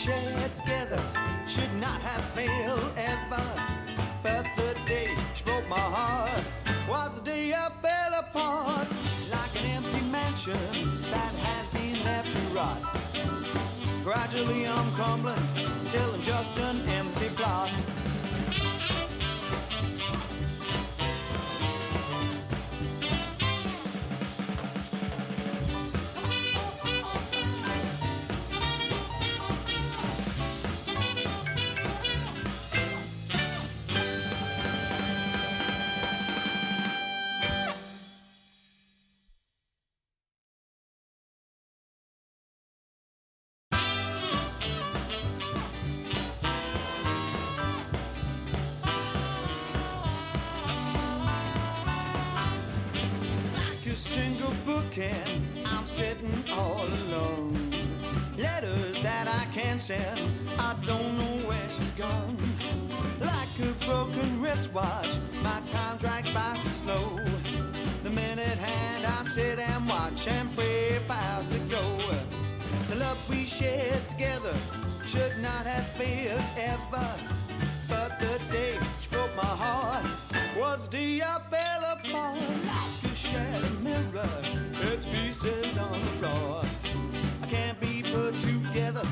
shared together should not have failed ever. But the day she broke my heart was the day I fell apart, like an empty mansion that has been left to rot. Gradually I'm crumbling till I'm just an empty plot. A single bookend, I'm sitting all alone. Letters that I can't send, I don't know where she's gone. Like a broken wristwatch, my time drags by so slow. The minute hand I sit and watch and pray for hours to go. The love we shared together should not have failed ever. But the day she broke my heart was the day I fell apart. Like a shattered mirror, its pieces on the floor. I can't be put together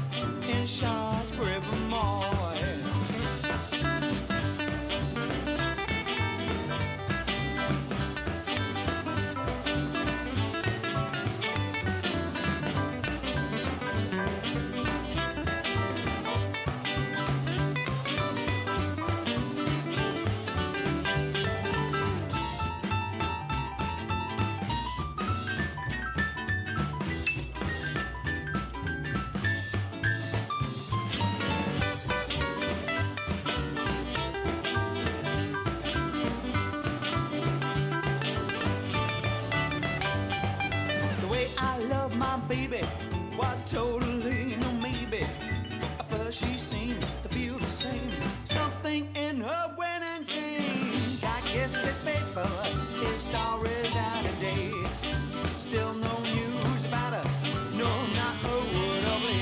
in shards forevermore. My baby was totally no maybe. At first she seemed to feel the same, something in her wedding change. I guess this paper, his story's out of date. Still no news about her, no, not a word of it.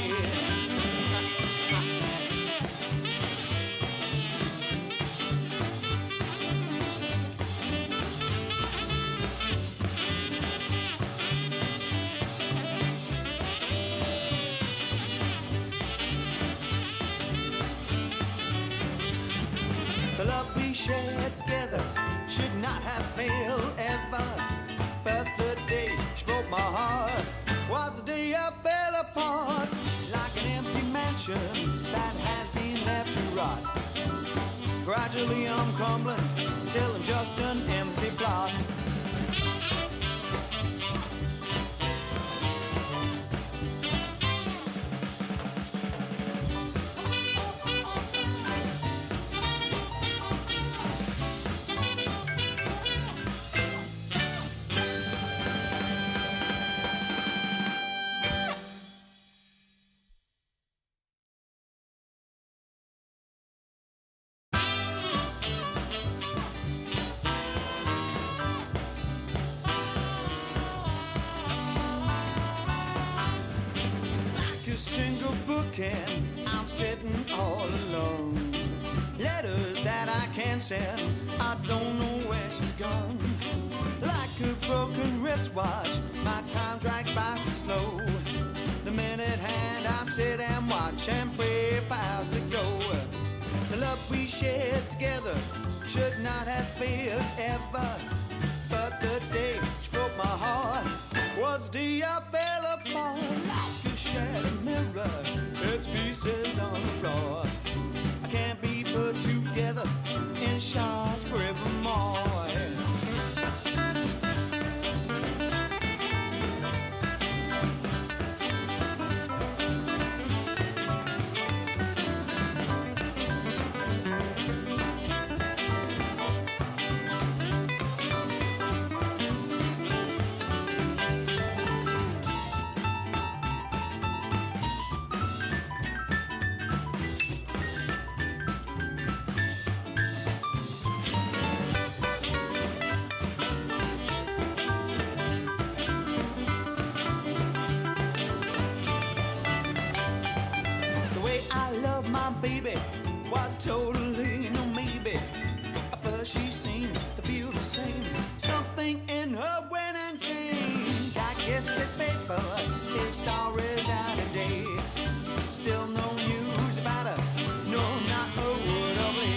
The love we shared together should not have failed ever. But the day she broke my heart was the day I fell apart, like an empty mansion that has been left to rot. Gradually I'm crumbling till I'm just an empty plot. Single bookend, I'm sitting all alone. Letters that I can't send, I don't know where she's gone. Like a broken wristwatch, my time drags by so slow. The minute hand I sit and watch and pray for hours to go. The love we shared together should not have failed ever. But the day she broke my heart was the day I fell apart, like a shattered mirror, its pieces on the floor. I can't be put together in shards forevermore. totally no maybe. At first she seemed to feel the same. Something in her went and changed. I guess this paper, his story's out of date. Still no news about her, no, not a word of it.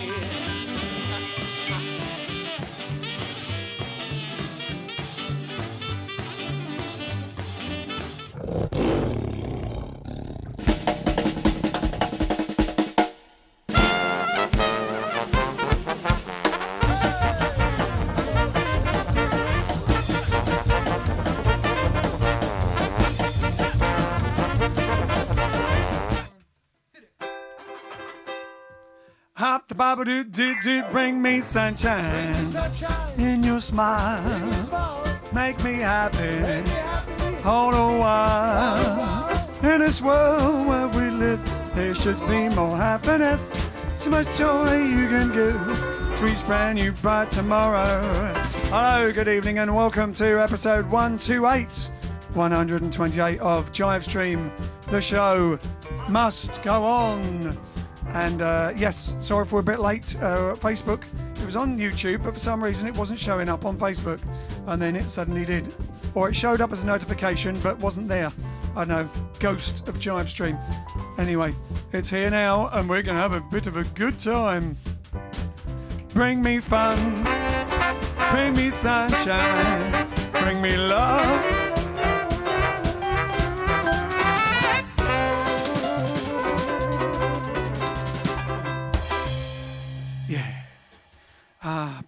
Hop the Bible do bring me sunshine in your smile. Make me happy all the while. In this world where we live, there should be more happiness. So much joy you can give to each brand new bright tomorrow. Hello, good evening, and welcome to episode 128 of JiveStream. The show must go on. And yes, sorry if we're a bit late. Facebook, it was on YouTube, but for some reason it wasn't showing up on Facebook. And then it suddenly did. Or it showed up as a notification, but wasn't there. I don't know, ghost of JiveStream. Anyway, it's here now, and we're going to have a bit of a good time. Bring me fun, bring me sunshine, bring me love.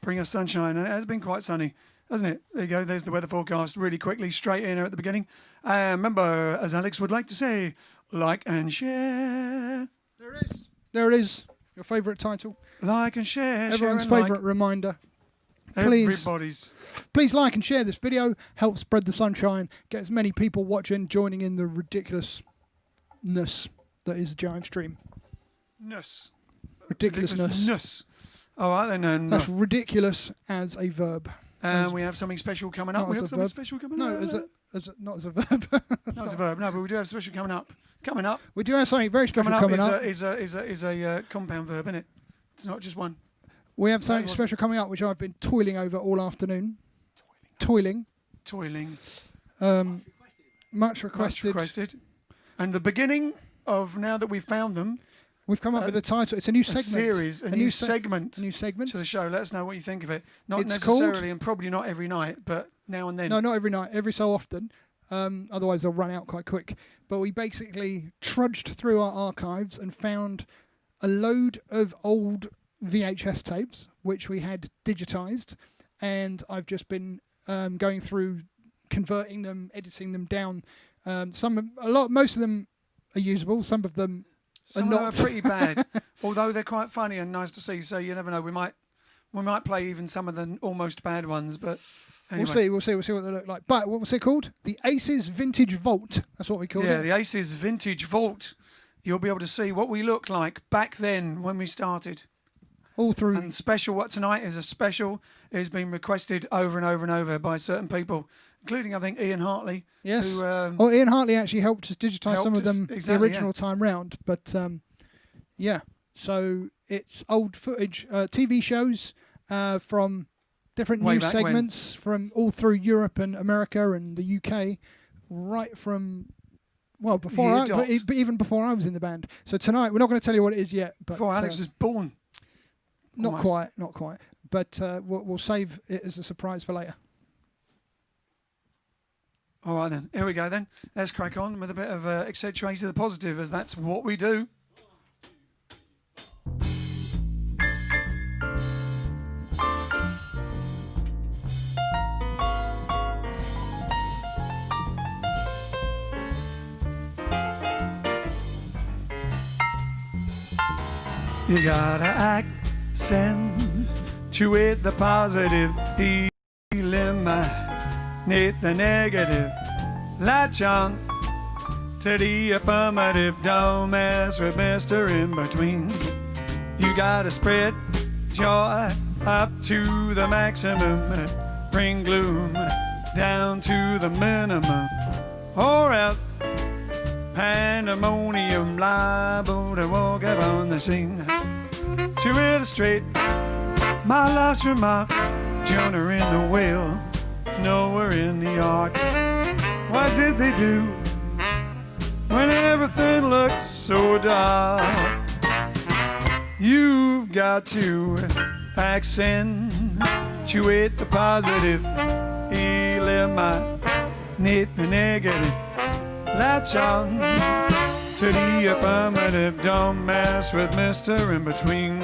Bring us sunshine, and it has been quite sunny, hasn't it? There you go, there's the weather forecast really quickly, straight in here at the beginning. Remember, as Alex would like to say, like and share. There it is, your favourite title. Like and share. Everyone's favourite reminder. Everybody's. Please like and share this video, help spread the sunshine, get as many people watching, joining in the ridiculousness that is JiveStream. Ridiculousness. All right, then. That's ridiculous as a verb. We have something special coming up. Not as a verb. No, not as a verb. Not as a verb. No, but we do have special coming up. We do have something very special coming up. Is a compound verb, isn't it? It's not just one. We have something special coming up, which I've been toiling over all afternoon. Toiling. Much requested. And the beginning of, now that we've found them, we've come up with a title. It's a new segment. A new segment to the show. Let us know what you think of it. Not necessarily, and probably not every night, but now and then. No, not every night. Every so often. Otherwise, they'll run out quite quick. But we basically trudged through our archives and found a load of old VHS tapes, which we had digitized. And I've just been going through, converting them, editing them down. Most of them are usable. Some of them are pretty bad, although they're quite funny and nice to see. So you never know. We might play even some of the almost bad ones, but anyway. We'll see what they look like. But what was it called? The Aces Vintage Vault. That's what we called it. Yeah, the Aces Vintage Vault. You'll be able to see what we looked like back then when we started. All through. And special. What tonight is a special. It has been requested over and over and over by certain people, including, I think, Ian Hartley. Yes. Ian Hartley actually helped us digitise some of them the original time round. But, yeah. So it's old footage, TV shows from different news segments from all through Europe and America and the UK, right from, well, even before I was in the band. So tonight, we're not going to tell you what it is yet. But before Alex was born. Not quite. But we'll save it as a surprise for later. All right, then. Here we go, then. Let's crack on with a bit of accentuate to the positive, as that's what we do. You gotta accentuate the positive, eliminate the negative, latch on to the affirmative, don't mess with Mr. In Between. You gotta spread joy up to the maximum, bring gloom down to the minimum, or else pandemonium liable to walk up on the scene. To illustrate my last remark, Jonah in the whale, nowhere in the ark. What did they do when everything looked so dark? You've got to accentuate the positive, eliminate the negative. Latch on to the affirmative, don't mess with Mr. In Between.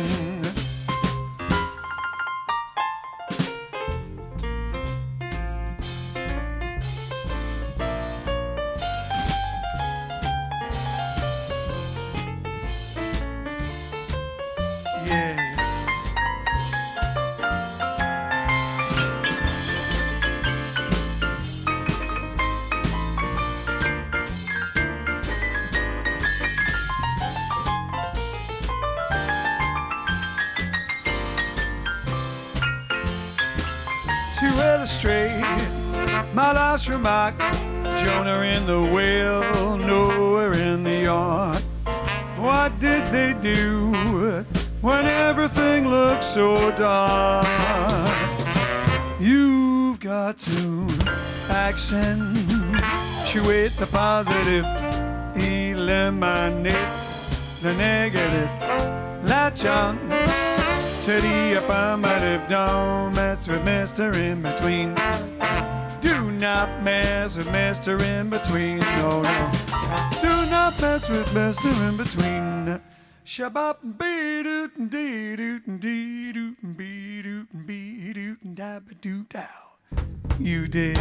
To illustrate my last remark, Jonah in the whale, nowhere in the ark. What did they do when everything looked so dark? You've got to accentuate the positive, eliminate the negative. Latch on to the affirmative, don't mess with Mr. In Between. Do not mess with Mr. In Between, no, no. Do not mess with Mr. In Between. Shabop be doot and dee doot and dee doot and be doot and be doot and da ba doot dow. You did.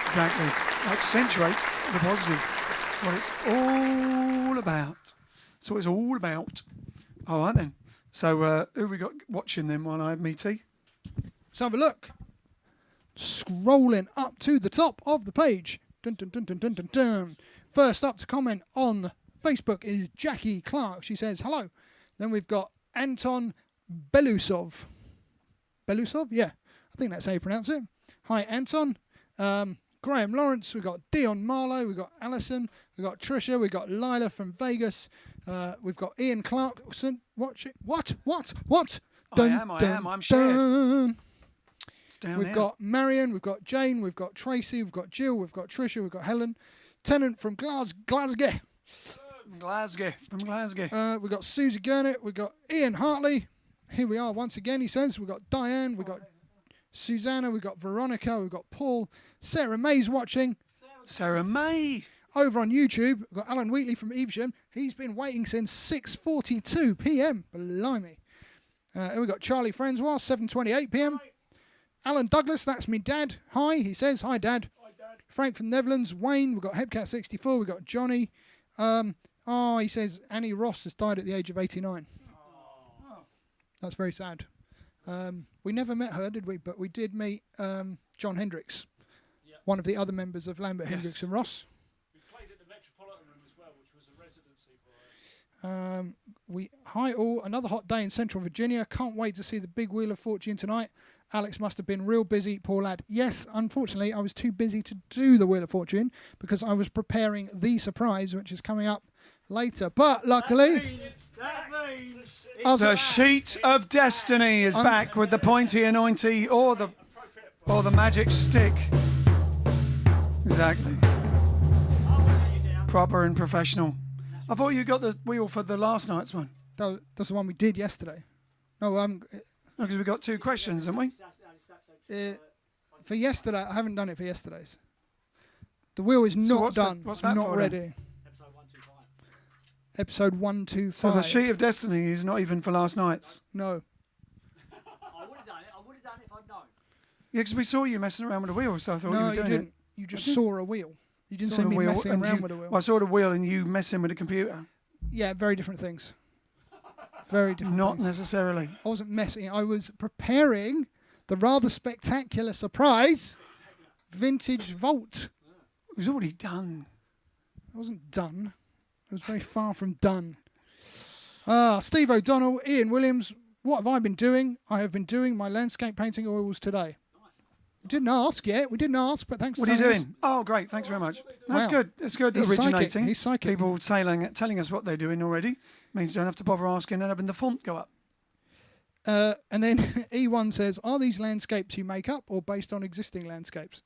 Exactly. Accentuate the positive. What it's all about. That's what it's all about. All right then. So who have we got watching then while I have me tea? Let's have a look. Scrolling up to the top of the page. Dun, dun, dun, dun, dun, dun, dun. First up to comment on Facebook is Jackie Clark. She says hello. Then we've got Anton Belusov. Belusov? Yeah, I think that's how you pronounce it. Hi Anton. Graham Lawrence, we've got Dion Marlowe, we've got Alison, we've got Trisha, we've got Lila from Vegas, we've got Ian Clarkson. Watch it. What? Dun, I am. I'm shared. It's down We've there. got Marion, we've got Jane, we've got Tracy, we've got Jill, we've got Trisha, we've got Helen. Tennant from Glasgow. From Glasgow. We've got Susie Gurnett, we've got Ian Hartley. Here we are once again, he says. We've got Diane, we've got Susanna, we've got Veronica, we've got Paul. Sarah May's watching. Sarah May. Over on YouTube, we've got Alan Wheatley from Evesham. He's been waiting since 6:42 p.m. Blimey. And we've got Charlie Francois, 7:28 p.m. Alan Douglas, that's me dad. Hi, he says. Hi, Dad. Hi, Dad. Frank from the Netherlands. Wayne, we've got Hepcat64. We've got Johnny. He says Annie Ross has died at the age of 89. Oh. That's very sad. We never met her, did we? But we did meet John Hendricks, one of the other members of Lambert, Hendricks and Ross. We played at the Metropolitan Room as well, which was a residency for us. Hi all, another hot day in Central Virginia. Can't wait to see the big Wheel of Fortune tonight. Alex must have been real busy, poor lad. Yes, unfortunately, I was too busy to do the Wheel of Fortune because I was preparing the surprise, which is coming up later. But luckily, The Sheet of Destiny is back with the pointy anointy or the magic stick. Exactly. Proper and professional. I thought you got the wheel for the last night's one. that's the one we did yesterday. No, Because we got two questions, haven't we? for yesterday, I haven't done it for yesterday's. The wheel is not done. What's that not for ready. Episode 125. So the Sheet of Destiny is not even for last night's. No. I would have done it if I'd known. Yeah, because we saw you messing around with the wheel, so I thought you No, were you doing didn't. it. You just saw a wheel. You didn't Saw see the me wheel messing and around you- with a wheel. Well, I saw the wheel and you messing with the computer. Yeah, very different things. Very different Not things. necessarily. I wasn't messing. I was preparing the rather spectacular surprise vintage vault. It was already done. It wasn't done. It was very far from done. Steve O'Donnell, Ian Williams. What have I been doing? I have been doing my landscape painting oils today. Didn't ask yet. We didn't ask, but thanks. What are you doing? Oh, great. Thanks very much. That's good. It's good. He's Originating. Psychic. He's psychic. People telling us what they're doing already means you don't have to bother asking and having the font go up. And then E1 says, are these landscapes you make up or based on existing landscapes?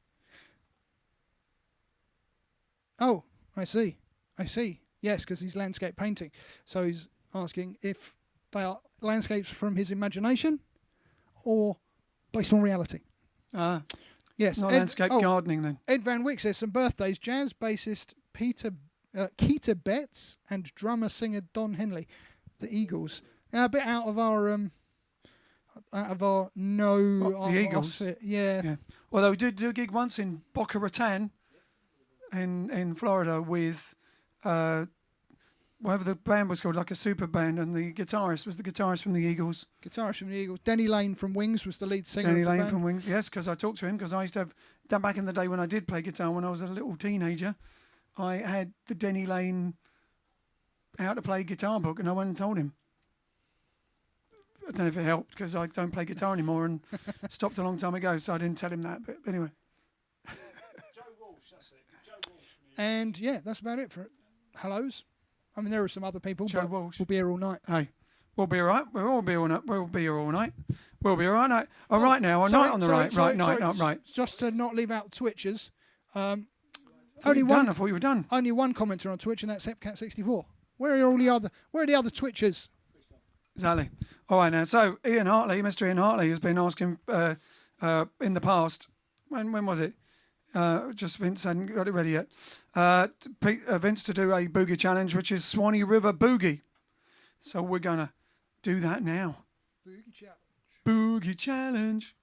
Oh, I see. Yes, because he's landscape painting. So he's asking if they are landscapes from his imagination or based on reality. Yes. Not landscape gardening then. Ed Van Wyck says some birthdays. Jazz bassist Keita Betts and drummer singer Don Henley, the Eagles. Now, a bit out of our the Eagles. Yeah. Although we did do a gig once in Boca Raton, in Florida with whatever the band was called, like a super band, and the guitarist was the guitarist from the Eagles. Denny Lane from Wings was the lead singer. Denny Lane from Wings, yes, because I talked to him because I used to have, back in the day when I did play guitar when I was a little teenager, I had the Denny Lane how to play guitar book, and I went and told him. I don't know if it helped because I don't play guitar anymore and stopped a long time ago, so I didn't tell him that. But anyway. Joe Walsh, that's it. Joe Walsh. And yeah, that's about it for hellos. I mean, there are some other people, Joe but Walsh. we'll be here all night. Hey, we'll be all right. We'll all be all night. We'll be here all night. We'll be all right. All right now. All night on the right. Right. Just to not leave out Twitchers. Only one. I thought you were done. Only one commenter on Twitch, and that's Epcat64. Where are the other Twitchers? Exactly. All right now. So Mr. Ian Hartley has been asking in the past. When was it? Just Vince hadn't got it ready yet. Vince to do a boogie challenge, which is Swanee River Boogie. So we're gonna do that now. Boogie challenge. Boogie challenge.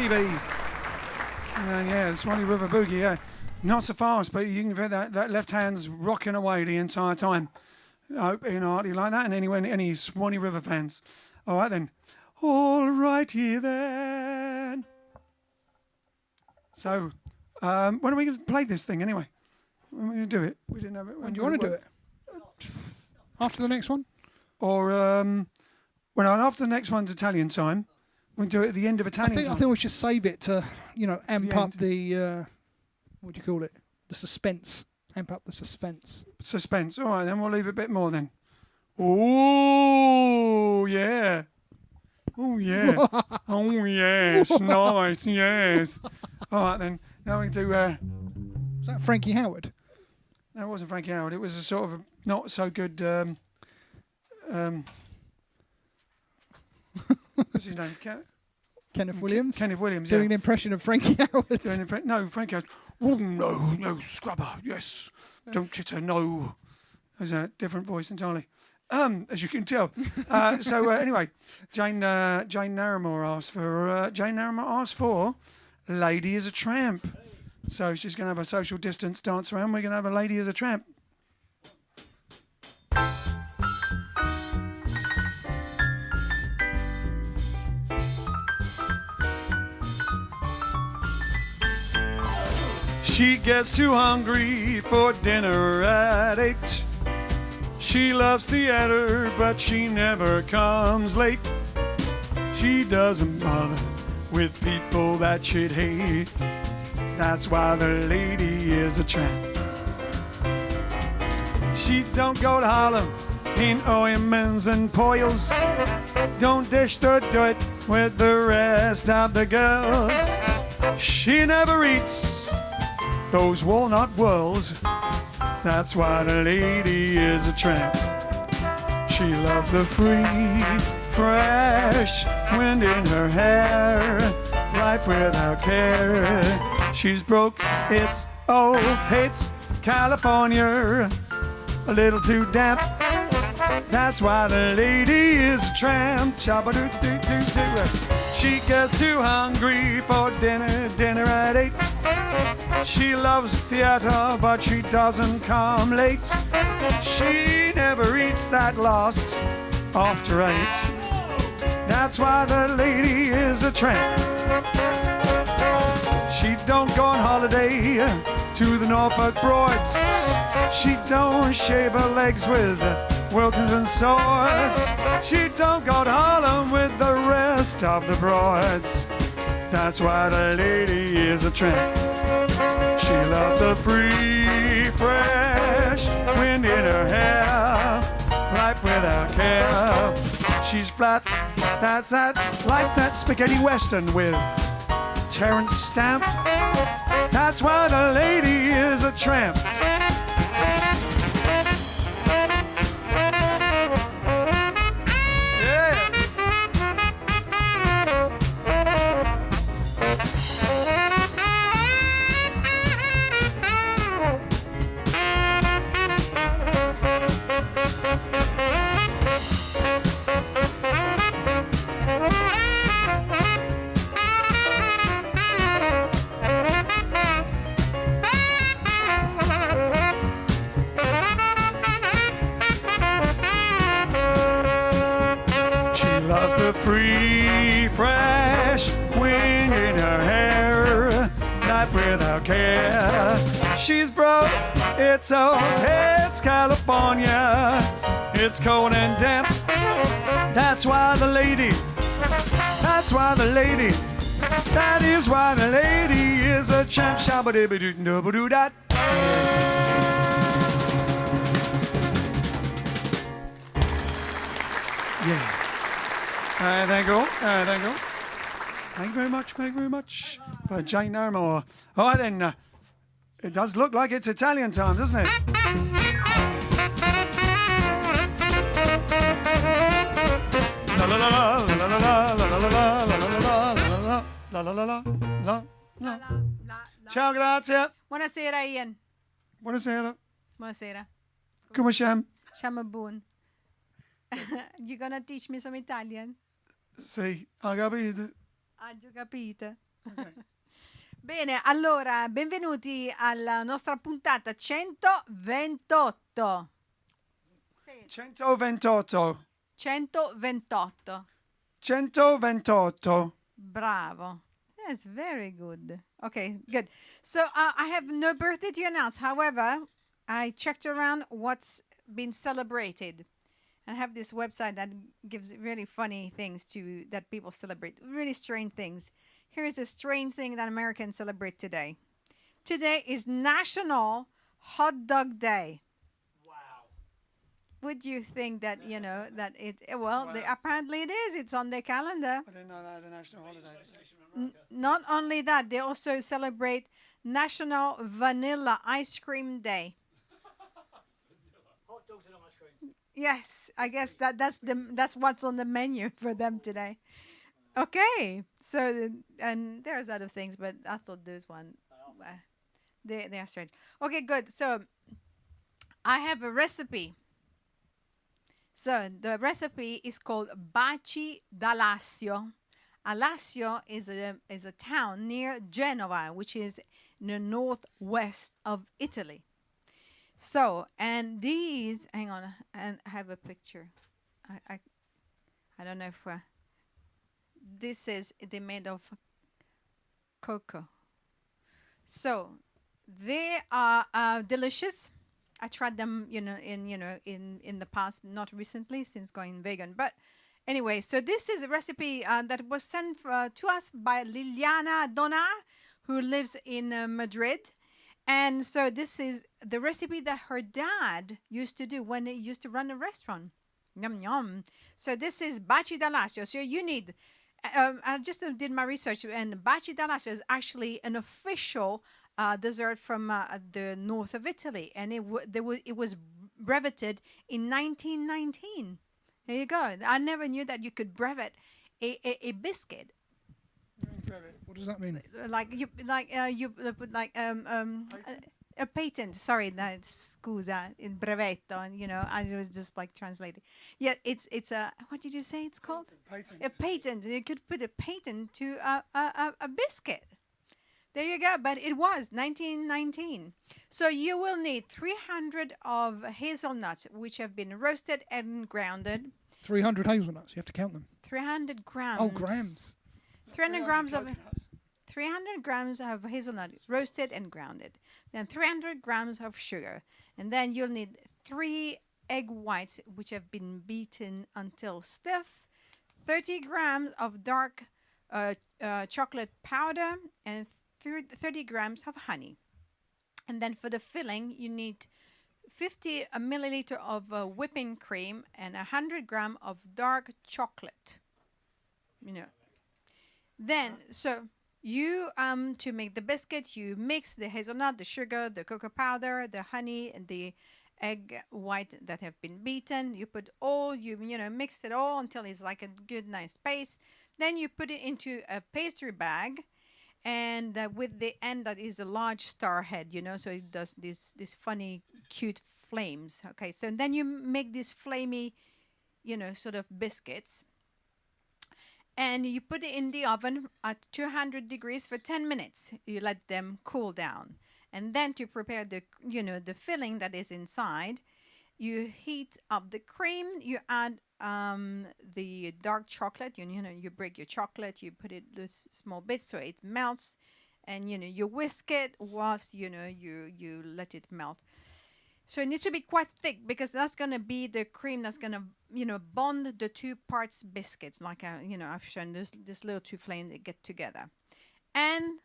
baby. Yeah, the Swanee River Boogie, yeah. Not so fast, but you can feel that left hand's rocking away the entire time. I hope you like that, and any Swanee River fans. All right then. All righty then. So, when are we going to play this thing anyway? When are we going to do it? We didn't have it. When do you want to do it? After the next one? Or, after the next one's Italian time, we'll do it at the end of Italian time. I think we should save it to, amp up the, what do you call it? The suspense. Amp up the suspense. Suspense. All right, then we'll leave it a bit more then. Oh, yeah. Oh, yeah. Oh, yes. Nice, yes. All right, then. Now we can do... Was that Frankie Howard? No, it wasn't Frankie Howard. It was a sort of a not so good... what's his name? Kenneth Williams? Kenneth Williams, doing an impression of Frankie Howard. No, Frankie Howard. Oh, no, scrubber, yes. Don't chitter, no. There's a different voice entirely. As you can tell. Anyway, Jane Naramore asked for Lady as a Tramp. So she's going to have a social distance dance around. We're going to have a Lady as a Tramp. She gets too hungry for dinner at 8. She loves theater, but she never comes late. She doesn't bother with people that she'd hate. That's why the lady is a tramp. She don't go to Harlem in ointments and poils. Don't dish the dirt with the rest of the girls. She never eats those walnut whirls. That's why the lady is a tramp. She loves the free, fresh wind in her hair, life without care. She's broke, hates California, a little too damp. That's why the lady is a tramp. She gets too hungry for dinner at 8. She loves theater, but she doesn't come late. She never eats that last after 8. That's why the lady is a tramp. She don't go on holiday to the Norfolk Broads. She don't shave her legs with Wilkins and swords. She don't go to Harlem with the rest of the broads. That's why the lady is a tramp. She loved the free, fresh wind in her hair, life without care. She's flat, likes that spaghetti western with Terrence Stamp. That's why the lady is a tramp. Free, fresh wind in her hair, life without care. She's broke, it's California, it's cold and damp. That's why the lady, that is why the lady is a champ. Shabba-dibba-doo-doo-doo-dat. Yeah. Thank you all. Thank you all. Thank you very much for Jane Naramore. All right then, it does look like it's Italian time, doesn't it? La la la la la la la la la la la la la la. Ciao, grazie. Buonasera Ian. Buonasera. Buonasera. Come siamo? Siamo buon. You gonna teach me some Italian? Sì, ho capito. Ah, già capito. Okay. Bene, allora, benvenuti alla nostra puntata 128. 128. 128. 128. Bravo. That's very good. Okay, good. So I have no birthday to announce. However, I checked around what's been celebrated. And I have this website that gives really funny things that people celebrate. Really strange things. Here's a strange thing that Americans celebrate today. Today is National Hot Dog Day. Wow. Would you think that, that apparently it is. It's on their calendar. I didn't know that had a national holiday. Not only that, they also celebrate National Vanilla Ice Cream Day. Hot dogs and ice cream. Yes, I guess that's what's on the menu for them today. Okay, so and there's other things, but I thought those one, they are strange. Okay, good. So I have a recipe. So the recipe is called baci d'Alassio. Alassio is a town near Genova, which is in the northwest of Italy. So, and these, hang on, and I have a picture. I don't know if they're made of cocoa. So they are delicious. I tried them, in the past, not recently since going vegan. But anyway, so this is a recipe that was sent to us by Liliana Donna, who lives in Madrid. And so this is the recipe that her dad used to do when he used to run a restaurant. Yum, yum. So this is baci d'Alassio. So you need, I just did my research, and baci d'Alassio is actually an official dessert from the north of Italy. And it was breveted in 1919. There you go. I never knew that you could brevet a biscuit. What does that mean? A patent. Sorry, that's scusa, il brevetto. I was just translating. Yeah, it's a, what did you say it's called? Patent. A patent. You could put a patent to a biscuit. There you go. But it was 1919. So you will need 300 of hazelnuts, which have been roasted and grounded. 300 hazelnuts. You have to count them. 300 grams. Oh, grams. 300 grams of hazelnuts roasted and grounded. Then 300 grams of sugar. And then you'll need 3 egg whites, which have been beaten until stiff. 30 grams of dark chocolate powder and 30 grams of honey. And then for the filling, you need 50 milliliter of whipping cream and 100 grams of dark chocolate. Then, so you, to make the biscuit, you mix the hazelnut, the sugar, the cocoa powder, the honey, and the egg white that have been beaten. You put all, mix it all until it's like a good, nice paste. Then you put it into a pastry bag, and with the end that is a large star head, so it does this funny, cute flames. Okay, so then you make these flamey, sort of biscuits. And you put it in the oven at 200 degrees for 10 minutes. You let them cool down. And then to prepare the filling that is inside, you heat up the cream. You add the dark chocolate. You break your chocolate. You put it this small bits so it melts. And, you whisk it whilst, you let it melt. So it needs to be quite thick because that's going to be the cream that's going to, bond the two parts biscuits. Like, I've shown this little two flames that get together. And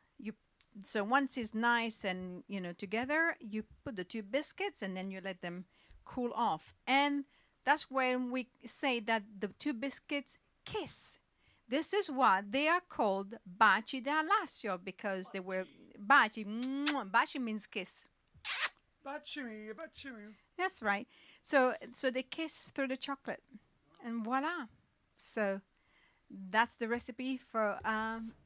so once it's nice and, together, you put the two biscuits and then you let them cool off. And that's when we say that the two biscuits kiss. This is what they are called baci d'Alassio because they were baci. Baci means kiss. Baci. That's right. So they kiss through the chocolate, and voila. So that's the recipe for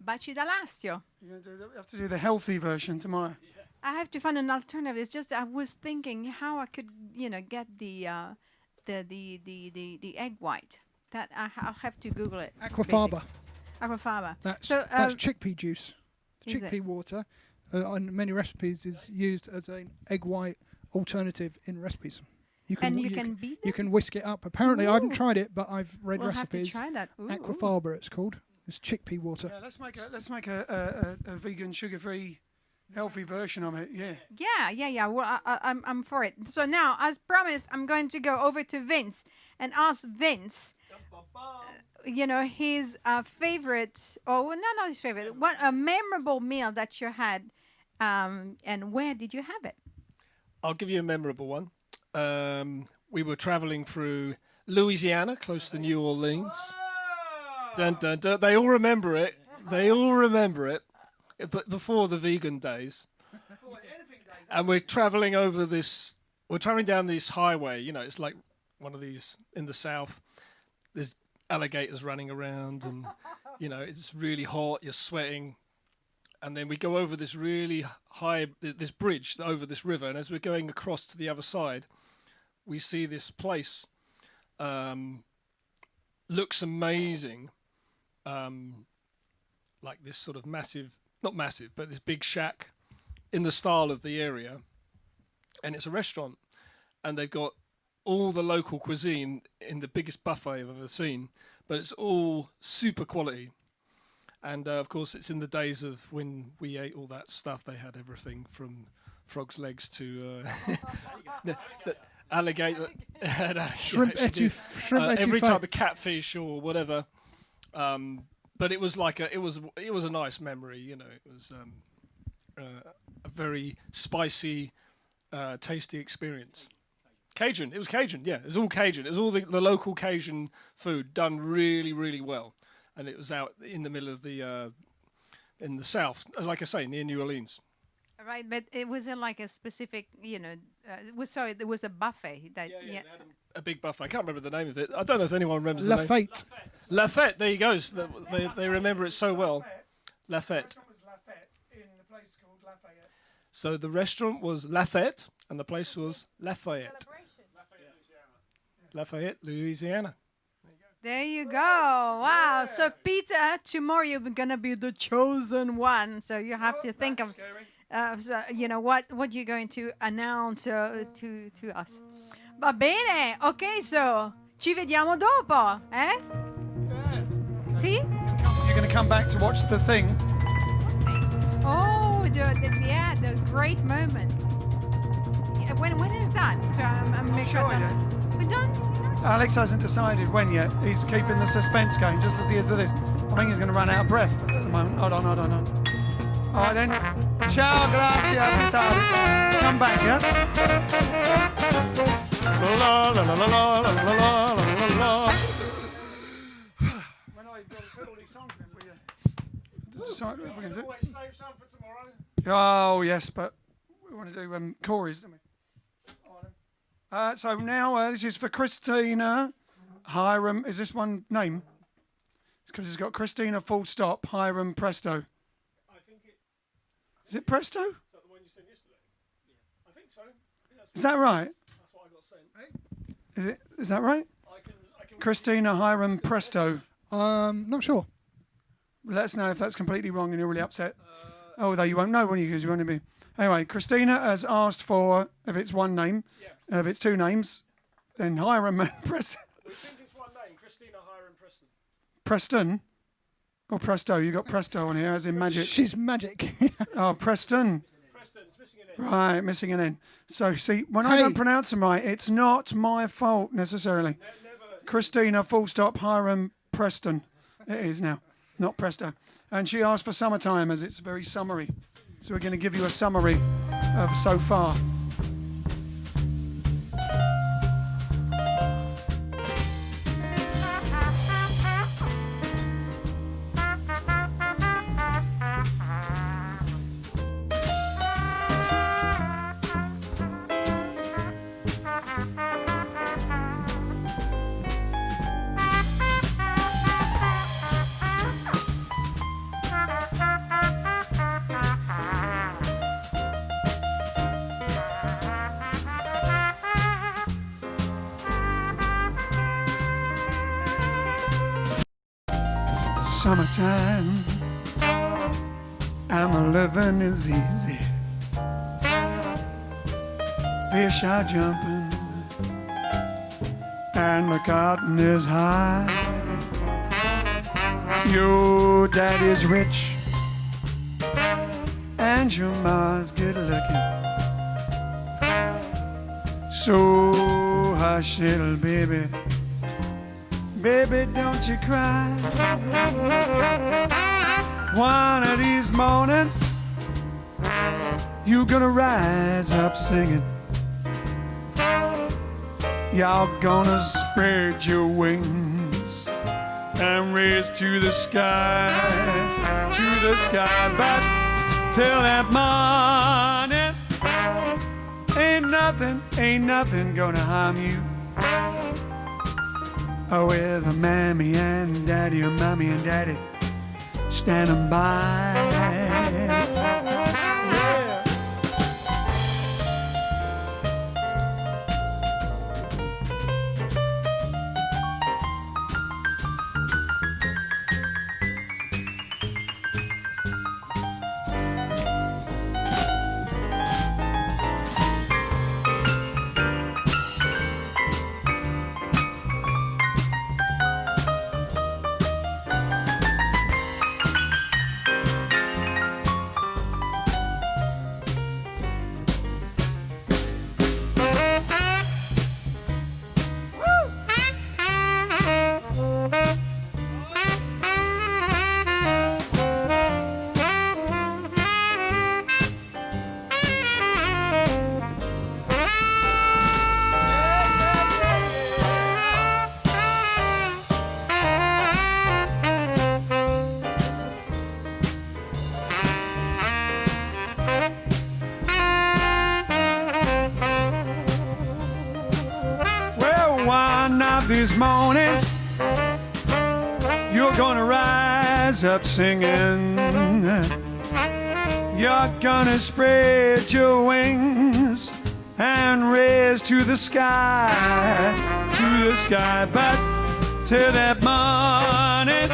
baci d'Alassio. You have to do the healthy version tomorrow. I have to find an alternative. It's just I was thinking how I could, get the egg white. That I'll have to Google it. Aquafaba. Aquafaba. That's so chickpea juice. chickpea water on many recipes is used as an egg white alternative in recipes. You can beat them? You can whisk it up. Apparently, I haven't tried it, but I've read We'll recipes. have to try that. Ooh, Aquafaba, it's called. It's chickpea water. Yeah, let's make a vegan, sugar-free, healthy version of it. Yeah. Yeah. Well, I'm for it. So now, as promised, I'm going to go over to Vince and ask Vince, his favorite, not his favorite, a memorable meal that you had, and where did you have it? I'll give you a memorable one. We were traveling through Louisiana, close to New Orleans. Dun, dun, dun. They all remember it. But before the vegan days. And we're traveling down this highway. It's like one of these in the south. There's alligators running around and, it's really hot. You're sweating. And then we go over this really high, this bridge over this river. And as we're going across to the other side, we see this place. Looks amazing. Like this sort of not massive, but this big shack in the style of the area. And it's a restaurant. And they've got all the local cuisine in the biggest buffet I've ever seen. But it's all super quality. And, of course, it's in the days of when we ate all that stuff. They had everything from frog's legs to the alligator. Shrimp etouffee. Every type of catfish or whatever. But it was like it was a nice memory, It was a very spicy, tasty experience. Cajun. It was Cajun. Yeah, it was all Cajun. It was all the local Cajun food done really, really well. And it was out in the middle of in the south, like I say, near New Orleans. Right, but it wasn't like a specific, there was a buffet. They had a big buffet. I can't remember the name of it. I don't know if anyone remembers the name. Lafayette. Lafayette, there you go. They remember it so well. Lafayette. The restaurant was Lafayette in the place called Lafayette. So the restaurant was Lafayette and the place was Lafayette. Lafayette, Louisiana. There you go. Wow. So, Peter, tomorrow you're going to be the chosen one. So you have to think of, what you're going to announce to us. Va bene. Ok, so ci vediamo dopo, eh? See? You're going to come back to watch the thing. Oh, the great moment. Yeah, when is that? So I'm Not sure yet. We don't. Alex hasn't decided when yet. He's keeping the suspense going, just as he is with this. I think he's going to run out of breath at the moment. Hold on. All right then. Ciao, grazie, a come back, yeah? La la la la la la la la la la. When I put all these songs in for you. Decide if we can do. Always save some for tomorrow. Oh yes, but we want to do Corey's, don't we? So now this is for Christina Hiram. Is this one name? It's because it's got Christina full stop Hiram Presto. I think Is it Presto? Is that the one you sent yesterday? Yeah. I think so. Is that right? That's what I got sent. Is that right? I can Christina Hiram Presto. Not sure. Let us know if that's completely wrong and you're really upset. Although you won't know when you, because you won't be. Anyway, Christina has asked for, if it's one name, if it's two names, then Hiram and Preston. We think it's one name, Christina Hiram Preston. Preston? Or Presto? You got Presto on here, as in magic. She's magic. Oh, Preston. Preston's missing an N. Right, missing an N. So, see, when I don't pronounce them right, it's not my fault necessarily. Christina, full stop, Hiram, Preston. It is now, not Presto. And she asked for summertime, as it's very summery. So we're going to give you a summary of so far. Summertime, I'm the living is easy. Fish are jumping and the cotton is high. Your daddy's rich and your ma's good looking. So hush, little baby, baby, don't you cry. One of these mornings you're gonna rise up singing. You're gonna spread your wings and raise to the sky, but till that morning, ain't nothing gonna harm you. Oh, with a mammy and daddy, or mommy and daddy standing by. These mornings you're gonna rise up singing. You're gonna spread your wings and raise to the sky, but till that morning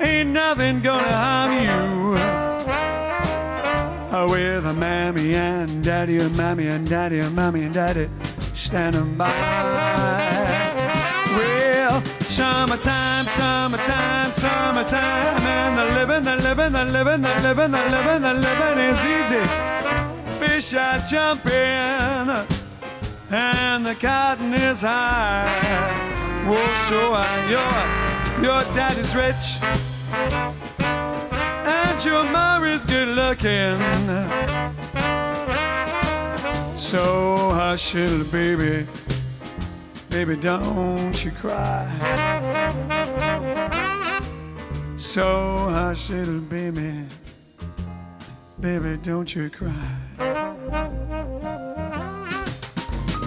ain't nothing gonna harm you. With a mammy and daddy, or mommy and daddy, or mommy and daddy standing by. Well, summertime, and the living is easy. Fish are jumping, and the cotton is high. Well, sure, your daddy's rich, and your mommy's good looking. So hush, little baby, baby, don't you cry. So hush, little baby, baby, don't you cry.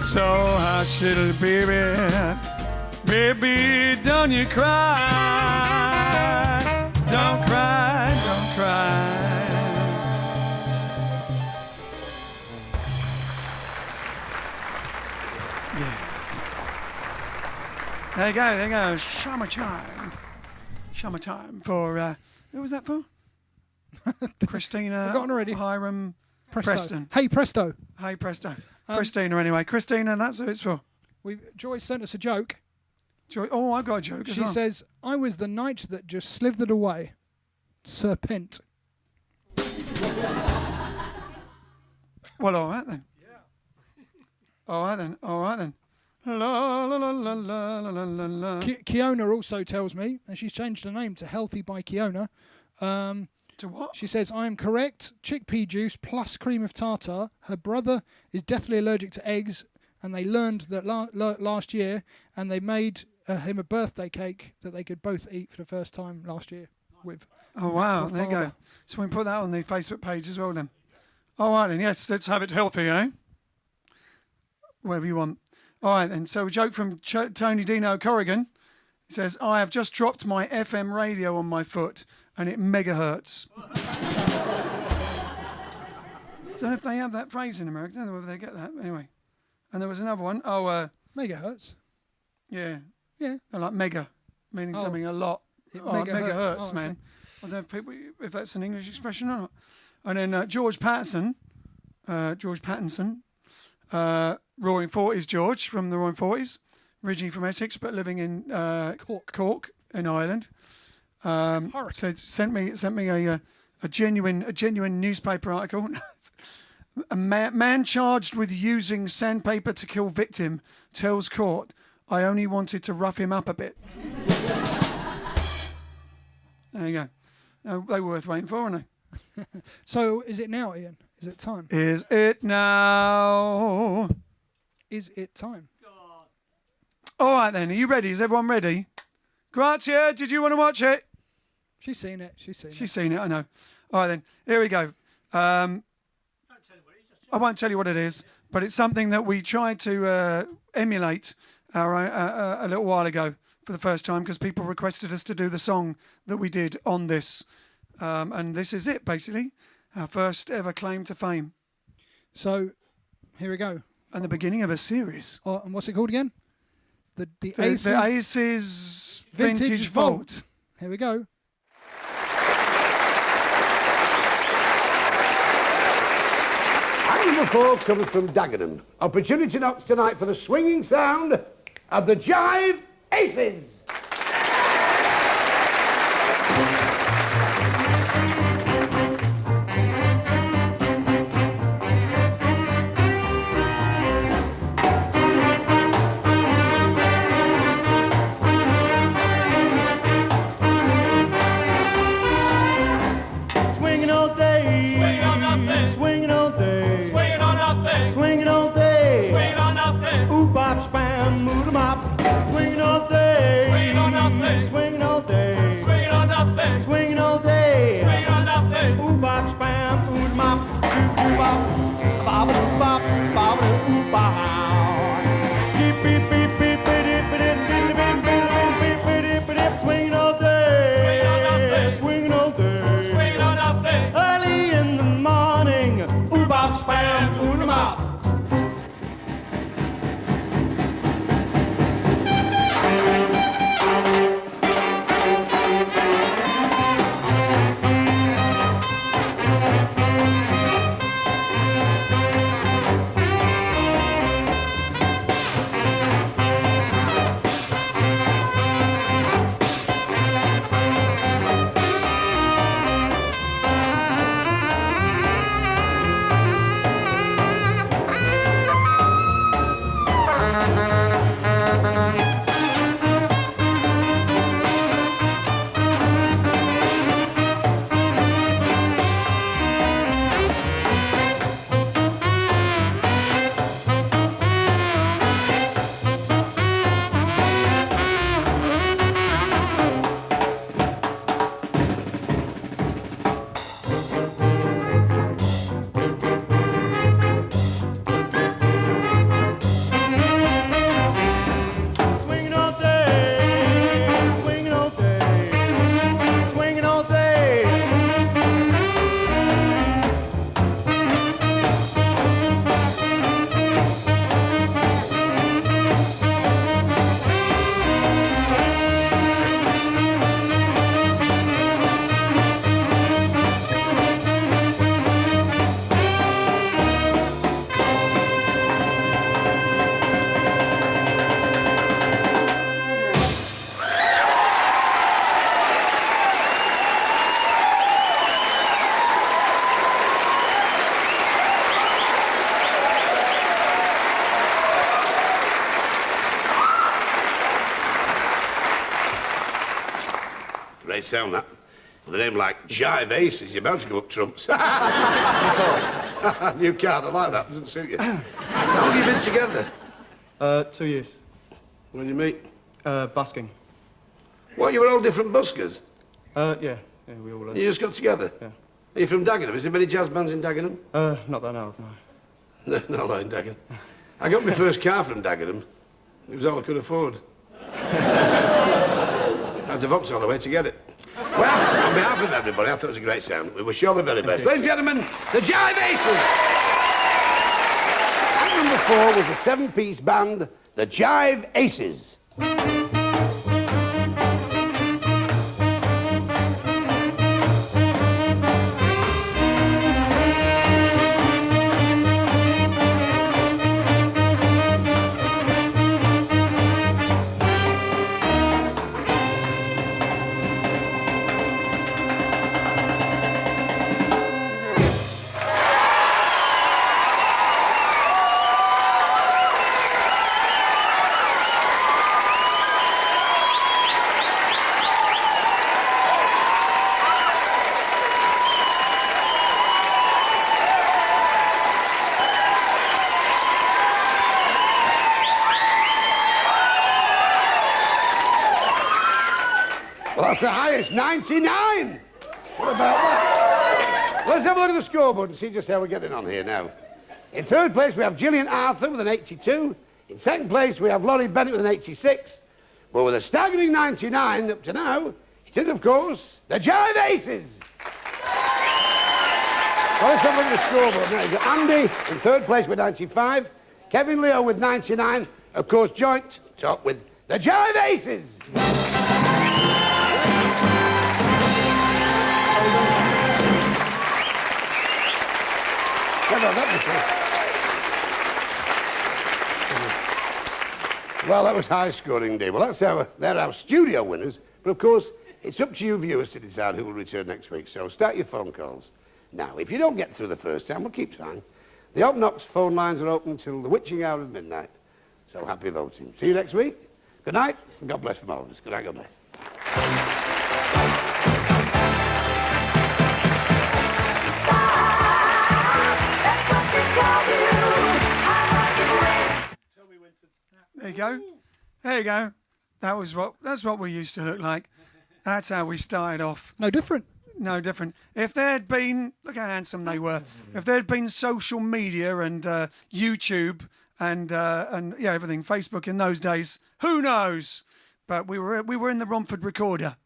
So hush, little baby, baby, don't you cry. Don't cry, don't cry. There you go. Summertime for, who was that for? Christina, forgotten already. Hiram, Preston. Hey, Presto. Hey, Presto. Christina, anyway. Christina, that's who it's for. Joy sent us a joke. Joy, oh, I've got a joke as She well. says, I was the knight that just slithered away. Serpent. Well, all right then. All right then. La, la, la, la, la, la, la, la. Kiona also tells me, and she's changed her name to Healthy by Kiona. To what? She says, I am correct. Chickpea juice plus cream of tartar. Her brother is deathly allergic to eggs, and they learned that last year, and they made him a birthday cake that they could both eat for the first time last year with. Oh, wow. There you go. So we can put that on the Facebook page as well then. All right then. Yes, let's have it healthy, eh? Whatever you want. All right then. So a joke from Tony Dino Corrigan. He says, I have just dropped my FM radio on my foot and it mega hurts. Don't know if they have that phrase in America. Don't know whether they get that. Anyway. And there was another one. Megahertz? Yeah. Yeah. Like mega, meaning something a lot. It mega hurts, Oh, man. I don't know if, people, if that's an English expression or not. And then George Pattinson, Roaring Forties George from the Roaring Forties, originally from Essex but living in Cork in Ireland. So sent me a genuine newspaper article. A man charged with using sandpaper to kill victim tells court, "I only wanted to rough him up a bit." There you go. They were worth waiting for, aren't they? So, is it now, Ian? Is it time? Is it now? Is it time? All right then. Are you ready? Is everyone ready? Grazia, did you want to watch it? She's seen it. She's seen it. I know. All right then. Here we go. I won't tell you what it is, but it's something that we tried to emulate a little while ago for the first time because people requested us to do the song that we did on this. And this is it, basically. Our first ever claim to fame. So, here we go. And the beginning of a series. And what's it called again? The Aces Vintage Vault. Here we go. Number 4 comes from Dagenham. Opportunity knocks tonight for the swinging sound of the Jive Aces. Swinging all day, swinging on nothing, swinging all day, swinging on nothing, swinging all day, swinging on nothing. Ooh bop spam, mood 'em up, swinging all day, swinging on nothing, swinging all day, swinging on nothing, swinging all day, swinging on nothing. Ooh bop spam, mood 'em up, doo doo bop, bop doo bop, bop doo ooh bop. Skip beep beep beep beep beep beep beep beep beep beep beep beep. Swinging all day, swinging on nothing, swinging all day, swinging on nothing. Early in the morning, ooh bop spam, ooh 'em up. Swinging all day, swinging all day, swinging all day. Great sound, that. With a name like Jive Aces, you're bound to go up trumps. New card, I like that. Doesn't suit you. How long have you been together? 2 years. When did you meet? Busking. What, you were all different buskers? Yeah, we all are. You just got together? Yeah. Are you from Dagenham? Is there many jazz bands in Dagenham? Not that I know of, no. No, not like in Dagenham. I got my first car from Dagenham. It was all I could afford. I had to Vauxhall away to get it. Well, on behalf of everybody, I thought it was a great sound. We wish you all the very best. Ladies and gentlemen, the Jive Aces! And number 4 was the 7-piece band, the Jive Aces. That's the highest, 99. What about that? Let's have a look at the scoreboard and see just how we're getting on here now. In third place, we have Gillian Arthur with an 82. In second place, we have Laurie Bennett with an 86. But with a staggering 99 up to now, it is, of course, the Jive Aces. Well, let's have a look at the scoreboard now. You've got Andy in third place with 95. Kevin Leo with 99. Of course, joint top with the Jive Aces. Well, that was high scoring, Dave. Well, they're our studio winners. But of course, it's up to you viewers to decide who will return next week. So start your phone calls. Now, if you don't get through the first time, we'll keep trying. The Op Knox phone lines are open till the witching hour of midnight. So happy voting. See you next week. Good night, and God bless from all of us. Good night, God bless. There you go. There you go. That's what we used to look like. That's how we started off. No different. No different. If there had been, look how handsome they were. If there had been social media and YouTube and yeah, everything, Facebook in those days, who knows? But we were in the Romford Recorder.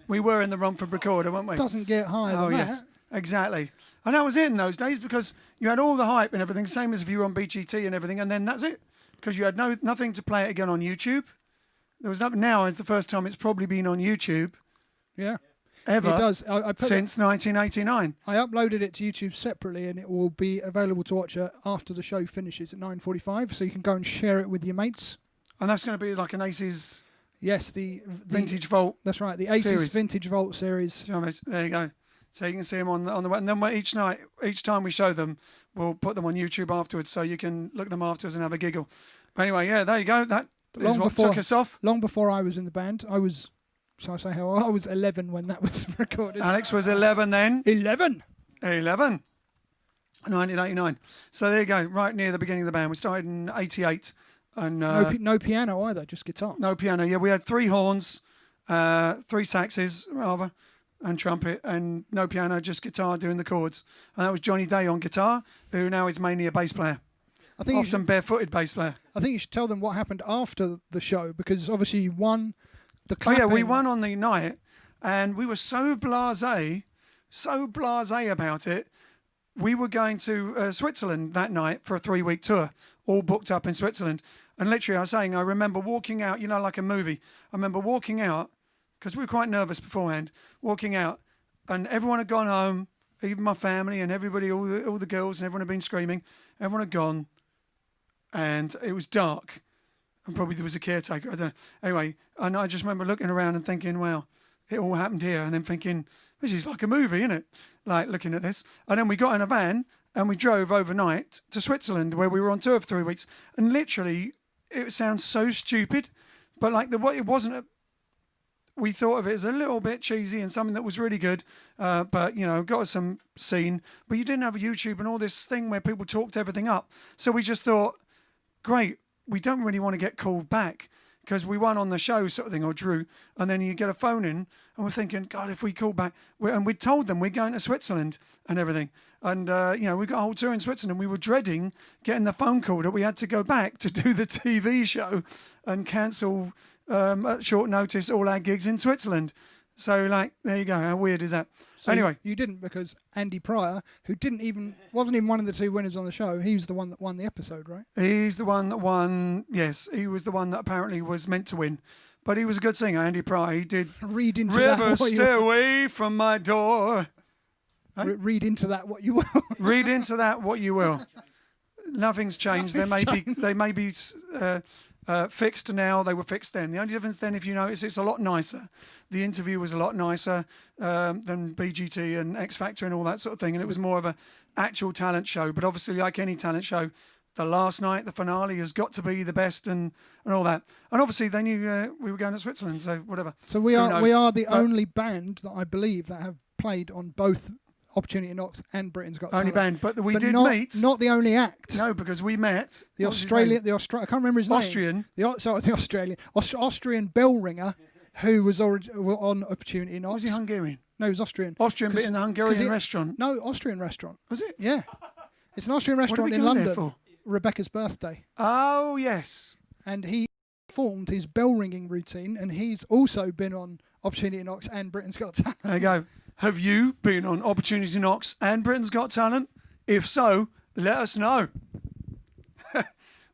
We were in the Romford Recorder, weren't we? Doesn't get higher than that. Yes, exactly. And that was it in those days because you had all the hype and everything, same as if you were on BGT and everything, and then that's it. Because you had nothing to play it again on YouTube. There was nothing. Now is the first time it's probably been on YouTube. Yeah. Ever. It does. Since 1989. I uploaded it to YouTube separately, and it will be available to watch after the show finishes at 9:45. So you can go and share it with your mates. And that's going to be like an Aces. Yes, the Vintage Vault. That's right, the Aces series. Vintage Vault series. There you go. So you can see them on the and then each time we show them, we'll put them on YouTube afterwards, so you can look at them afterwards and have a giggle. But anyway, yeah, there you go. That is what took us off. Long before I was in the band, I was 11 when that was recorded. Alex was 11 then. 11. 1989. So there you go. Right near the beginning of the band. We started in '88, and no piano either, just guitar. No piano. Yeah, we had 3 horns, 3 saxes rather, and trumpet, and no piano, just guitar doing the chords. And that was Johnny Day on guitar, who now is mainly a bass player. I think often barefooted bass player. I think you should tell them what happened after the show, because obviously you won the clapping. Oh yeah, we won on the night, and we were so blasé about it. We were going to Switzerland that night for a 3-week tour, all booked up in Switzerland. And literally, I remember walking out, like a movie. I remember walking out, because we were quite nervous beforehand, walking out, and everyone had gone home, even my family and everybody, all the girls and everyone had been screaming. Everyone had gone, and it was dark, and probably there was a caretaker. I don't know. Anyway, and I just remember looking around and thinking, wow, it all happened here, and then thinking, this is like a movie, isn't it? Like looking at this. And then we got in a van and we drove overnight to Switzerland, where we were on tour for 3 weeks. And literally, it sounds so stupid, but like it wasn't. We thought of it as a little bit cheesy and something that was really good, but got us some scene. But you didn't have a YouTube and all this thing where people talked everything up. So we just thought, great, we don't really want to get called back, because we won on the show sort of thing, or drew, and then you get a phone in, and we're thinking, God, if we call back, and we told them we're going to Switzerland and everything, and we got a whole tour in Switzerland. We were dreading getting the phone call that we had to go back to do the TV show and cancel at short notice all our gigs in Switzerland. So there you go. How weird is that? So anyway, you didn't, because Andy Pryor, who wasn't even one of the 2 winners on the show, he was the one that won the episode, right? He's the one that won. Yes, he was the one that apparently was meant to win, but he was a good singer. Andy Pryor. He did read into River that. Stay away from my door. Read into that what you will. Read into that what you will. Nothing's changed. They may be fixed now. They were fixed then. The only difference then, if you notice, it's a lot nicer. The interview was a lot nicer than BGT and X Factor and all that sort of thing, and it was more of a actual talent show. But obviously, like any talent show, the last night, the finale, has got to be the best and all that. And obviously, they knew we were going to Switzerland, so whatever. So we are the only band that I believe that have played on both Opportunity Knocks and Britain's Got Talent. Only band, but we did meet. Not the only act. No, because we met I can't remember his name. Austrian The Austrian bell ringer, who was already on Opportunity Knocks. Was he Hungarian? No, he was Austrian. Austrian, but in the Hungarian restaurant. No, Austrian restaurant. Was it? Yeah. It's an Austrian What did restaurant we in go there London. for? Rebecca's birthday. Oh, yes. And he performed his bell ringing routine, and he's also been on Opportunity Knocks and Britain's Got Talent. There you go. Have you been on Opportunity Knocks and Britain's Got Talent? If so, let us know.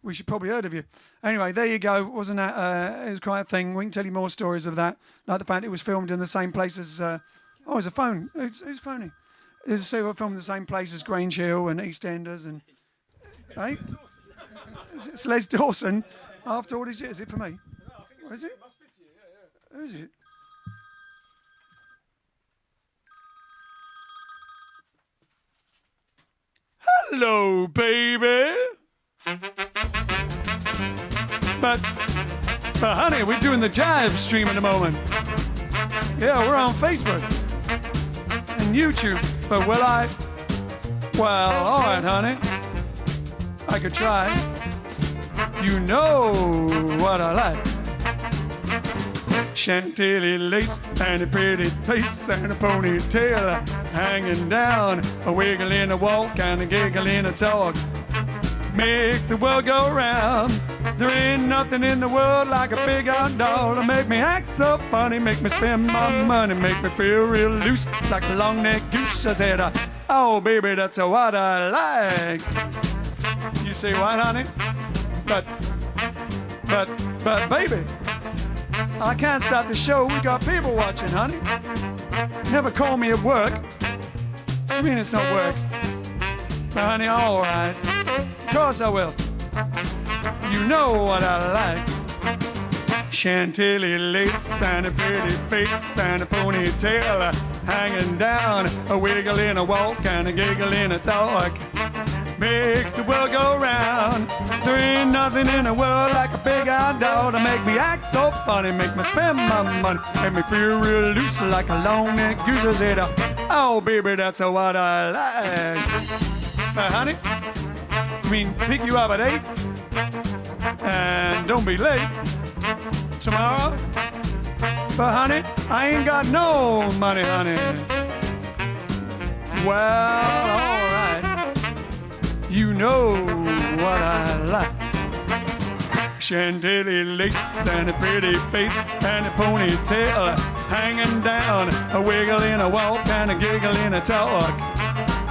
We should probably heard of you. Anyway, there you go. Wasn't that? It was quite a thing. We can tell you more stories of that. Like the fact it was filmed in the same place as. It's a phone. Who's phoning? It's filmed in the same place as Grange Hill and EastEnders and. Right? It's Les Dawson. After all these years, is it for me? What is it? Who is it? Hello, baby. But honey, we're doing the Jive stream at the moment. Yeah, we're on Facebook and YouTube. But well, all right, honey. I could try. You know what I like. Chantilly lace and a pretty face and a ponytail hanging down, a wiggle in a walk and a giggle in a talk. Make the world go round. There ain't nothing in the world like a big old doll to make me act so funny, make me spend my money, make me feel real loose like a long-necked goose. I said, oh baby, that's what I like. You say what, honey? But baby, I can't stop the show. We got people watching, honey. Never call me at work. I mean, it's not work. But honey, all right. Of course I will. You know what I like. Chantilly lace and a pretty face and a ponytail hanging down, a wiggle in a walk and a giggle in a talk. Makes the world go round. There ain't nothing in the world like a big old doll to make me act so funny, make me spend my money, make me feel real loose like a long-necked goose. I said, oh baby, that's what I like. Honey, I mean, pick you up at 8 and don't be late tomorrow. But honey, I ain't got no money, honey. Well, all right. You know what I like. Chantilly lace and a pretty face and a ponytail hanging down, a wiggle in a walk and a giggle in a talk.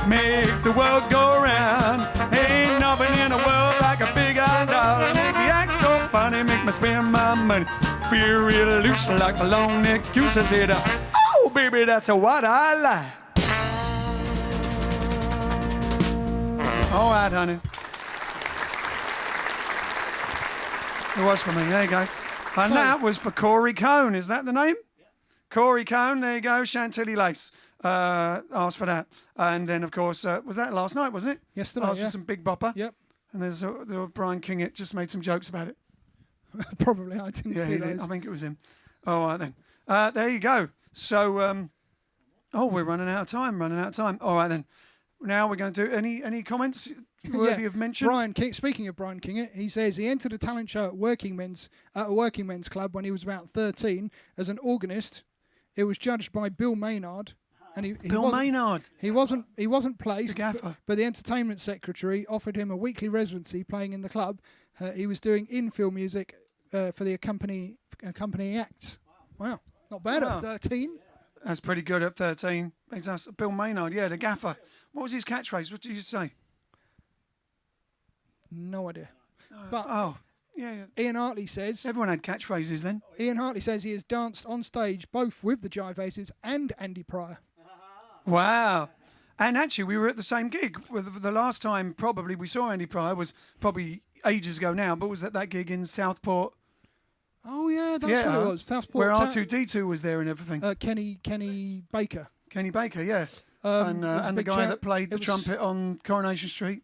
Make the world go round. Ain't nothing in the world like a big old doll. Make me act so funny, make me spend my money, feel real loose like a long-necked goose. I said, oh baby, that's what I like. All right, honey. It was for me. There you go. And that was for Corey Cohn. Is that the name? Yeah. Corey Cohn. There you go. Chantilly lace. Asked for that. And then, of course, was that last night, wasn't it? Yesterday, asked for some Big Bopper. Yep. And there's Brian Kingett just made some jokes about it. Probably. I didn't see he those. did. I think it was him. All right, then. There you go. So, we're running out of time. All right, then. Now we're going to do any comments worthy of mention. Brian King. Speaking of Brian Kingett, he says he entered a talent show at a working men's club when he was about 13 as an organist. It was judged by Bill Maynard, and he wasn't placed. The gaffer. But the entertainment secretary offered him a weekly residency playing in the club. He was doing in-field music for the accompanying acts. Wow, not bad at 13. That's pretty good at 13. That's Bill Maynard, the gaffer. What was his catchphrase? What did you say? No idea. But yeah. Ian Hartley says... Everyone had catchphrases then. Ian Hartley says he has danced on stage both with the Jive Aces and Andy Pryor. Wow. And actually, we were at the same gig. The last time probably we saw Andy Pryor was probably ages ago now, but was at that gig in Southport. Oh, yeah, that's what it was. Southport. Where R2-D2 was there and everything. Kenny Baker. Kenny Baker, yeah. And the guy that played the trumpet on Coronation Street.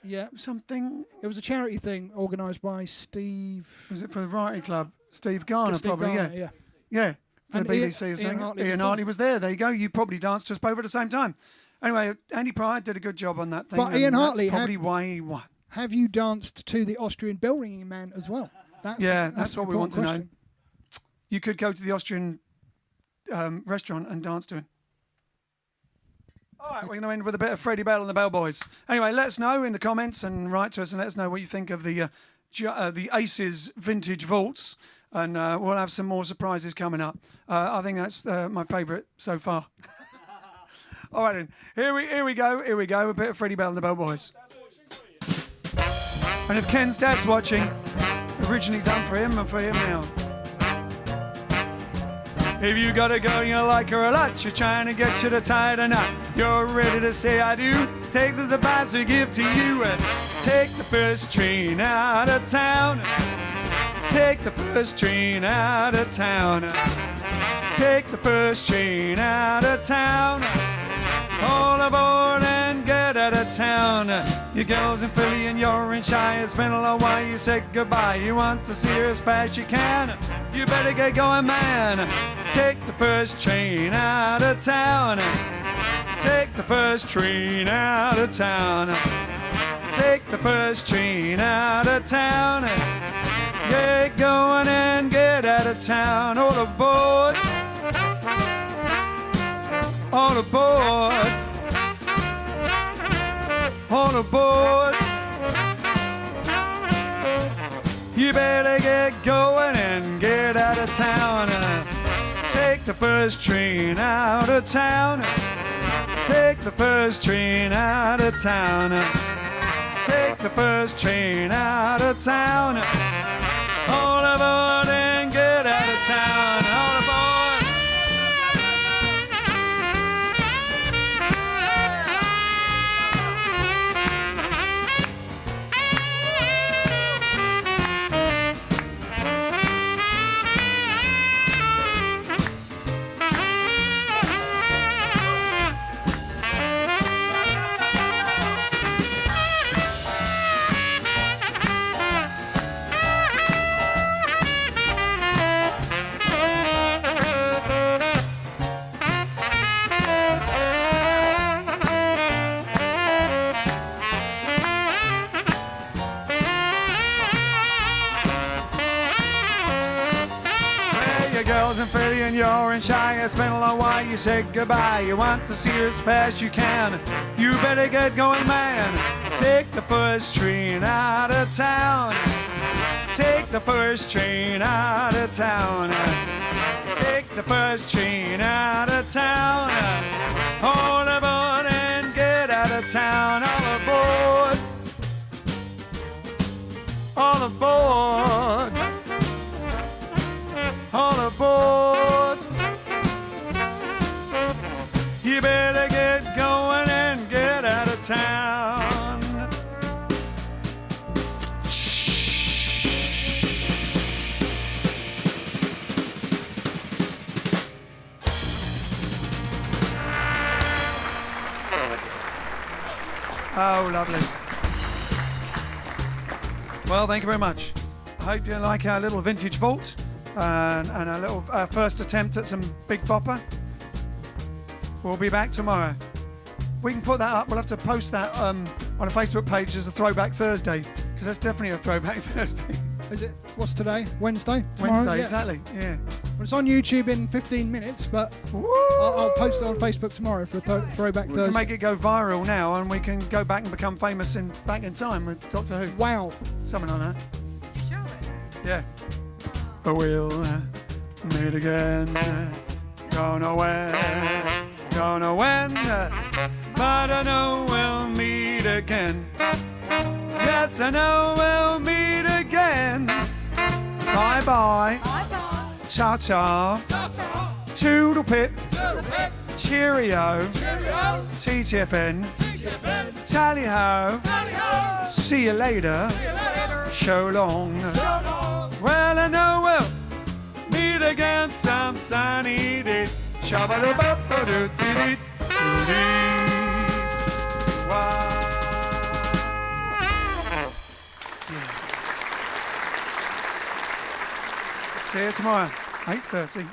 Yeah. Something. It was a charity thing organised by Steve. Was it for the Variety Club? Steve Garner, probably, Garner, yeah. For And the BBC or something. Ian Hartley was there. There you go. You probably danced to us both at the same time. Anyway, Andy Pryor did a good job on that thing. But Ian Hartley, that's probably why he won. Have you danced to the Austrian bell ringing man as well? That's what we want to know. you could go to the Austrian restaurant and dance to him. All right, we're going to end with a bit of Freddie Bell and the Bellboys. Anyway, let us know in the comments and write to us and let us know what you think of the Aces vintage vaults, and we'll have some more surprises coming up. I think that's my favourite so far. All right, then. Here we go. A bit of Freddie Bell and the Bellboys. And if Ken's dad's watching, originally done for him and for him now. If you got a girl you like her a lot, she's trying to get you to tie the knot, you're ready to say I do, take this advice we give to you. Take the first train out of town. Take the first train out of town. Take the first train out of town. All aboard and get out of town. You girls in Philly and you're in Shy, it's been a long while, you said goodbye. You want to see her as fast as you can, you better get going, man. Take the first train out of town. Take the first train out of town. Take the first train out of town. Get going and get out of town. All aboard. All aboard. All aboard. You better get going and get out of town. Take the first train out of town. Take the first train out of town. Take the first train out of town. All aboard and get out of town. All aboard. And you're in Shy, it's been a long while, you said goodbye. You want to see her as fast as you can, you better get going, man. Take the first train out of town. Take the first train out of town. Take the first train out of town. All aboard and get out of town. All aboard. All aboard. All aboard. You better get going and get out of town. Oh, lovely. Well, thank you very much. I hope you like our little vintage vault. And a little first attempt at some Big Bopper. We'll be back tomorrow. We can put that up. We'll have to post that on a Facebook page as a Throwback Thursday, because that's definitely a Throwback Thursday. Is it? What's today? Wednesday? Tomorrow? Wednesday, yeah. Exactly. Yeah. Well, it's on YouTube in 15 minutes, but I'll post it on Facebook tomorrow for Throwback Thursday. We can make it go viral now, and we can go back and become famous back in time with Doctor Who. Wow. Something like that. Did you show it? Yeah. We'll meet again. Don't know when, but I know we'll meet again. Yes, I know we'll meet again. Bye bye. Bye bye. Cha cha. Ta-ta. Toodle pip. Toodle pip. Cheerio. Cheerio. TTFN. TTFN. Tally ho. Tally ho. See you later. See you later. So long. So long. Well, I know we'll meet again some sunny day. Shabba-da-ba-ba-doo-dee-dee-dee-dee. See you tomorrow, 8:30.